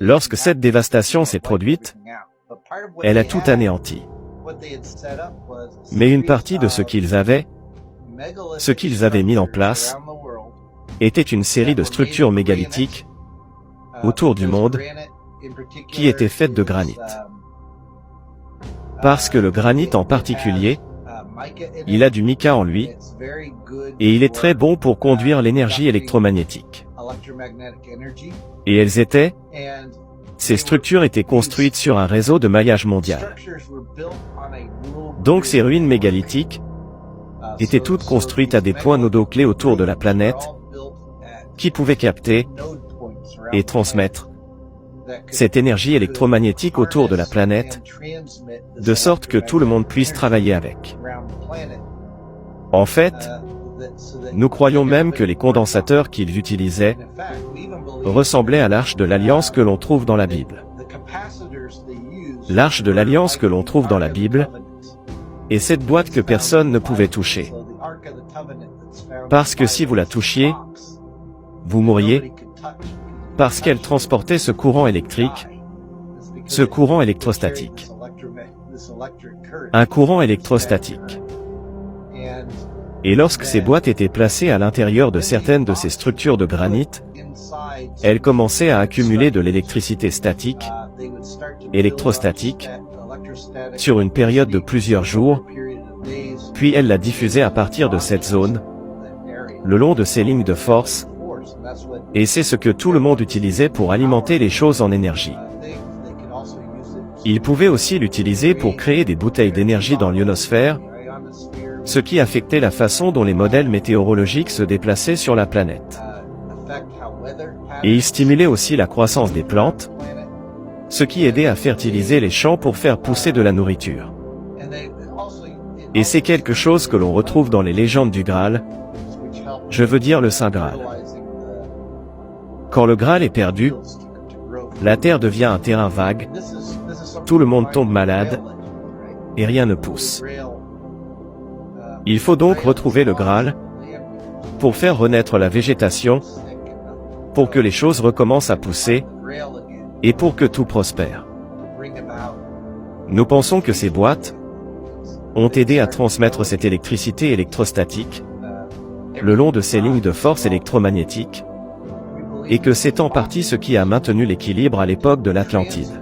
Lorsque cette dévastation s'est produite, elle a tout anéanti. Mais une partie de ce qu'ils avaient mis en place, était une série de structures mégalithiques autour du monde qui étaient faites de granit. Parce que le granit en particulier, il a du mica en lui, et il est très bon pour conduire l'énergie électromagnétique. Et ces structures étaient construites sur un réseau de maillage mondial. Donc ces ruines mégalithiques étaient toutes construites à des points nodaux clés autour de la planète, qui pouvaient capter et transmettre cette énergie électromagnétique autour de la planète, de sorte que tout le monde puisse travailler avec. En fait, nous croyons même que les condensateurs qu'ils utilisaient ressemblaient à l'arche de l'Alliance que l'on trouve dans la Bible. L'arche de l'Alliance que l'on trouve dans la Bible est cette boîte que personne ne pouvait toucher. Parce que si vous la touchiez, vous mourriez, parce qu'elle transportait ce courant électrique, ce courant électrostatique. Un courant électrostatique. Et lorsque ces boîtes étaient placées à l'intérieur de certaines de ces structures de granit, elles commençaient à accumuler de l'électricité statique, électrostatique, sur une période de plusieurs jours, puis elles la diffusaient à partir de cette zone, le long de ces lignes de force, et c'est ce que tout le monde utilisait pour alimenter les choses en énergie. Ils pouvaient aussi l'utiliser pour créer des bouteilles d'énergie dans l'ionosphère, ce qui affectait la façon dont les modèles météorologiques se déplaçaient sur la planète. Et ils stimulaient aussi la croissance des plantes, ce qui aidait à fertiliser les champs pour faire pousser de la nourriture. Et c'est quelque chose que l'on retrouve dans les légendes du Graal, je veux dire le Saint Graal. Quand le Graal est perdu, la terre devient un terrain vague, tout le monde tombe malade, et rien ne pousse. Il faut donc retrouver le Graal, pour faire renaître la végétation, pour que les choses recommencent à pousser, et pour que tout prospère. Nous pensons que ces boîtes ont aidé à transmettre cette électricité électrostatique, le long de ces lignes de force électromagnétique, et que c'est en partie ce qui a maintenu l'équilibre à l'époque de l'Atlantide.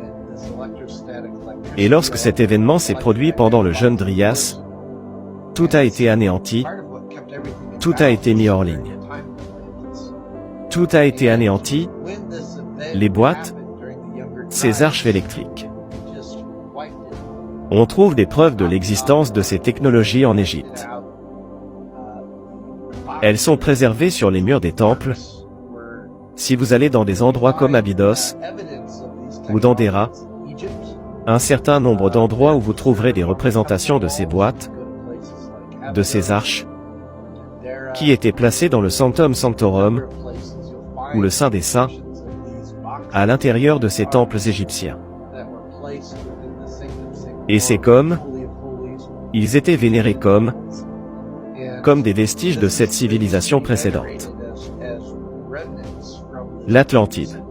Et lorsque cet événement s'est produit pendant le jeune Dryas, tout a été anéanti, tout a été mis hors ligne. Tout a été anéanti, les boîtes, ces arches électriques. On trouve des preuves de l'existence de ces technologies en Égypte. Elles sont préservées sur les murs des temples. Si vous allez dans des endroits comme Abydos ou dans Dera, un certain nombre d'endroits où vous trouverez des représentations de ces boîtes, de ces arches, qui étaient placées dans le Sanctum Sanctorum, ou le Saint des Saints, à l'intérieur de ces temples égyptiens. Et c'est comme, ils étaient vénérés comme des vestiges de cette civilisation précédente. L'Atlantide.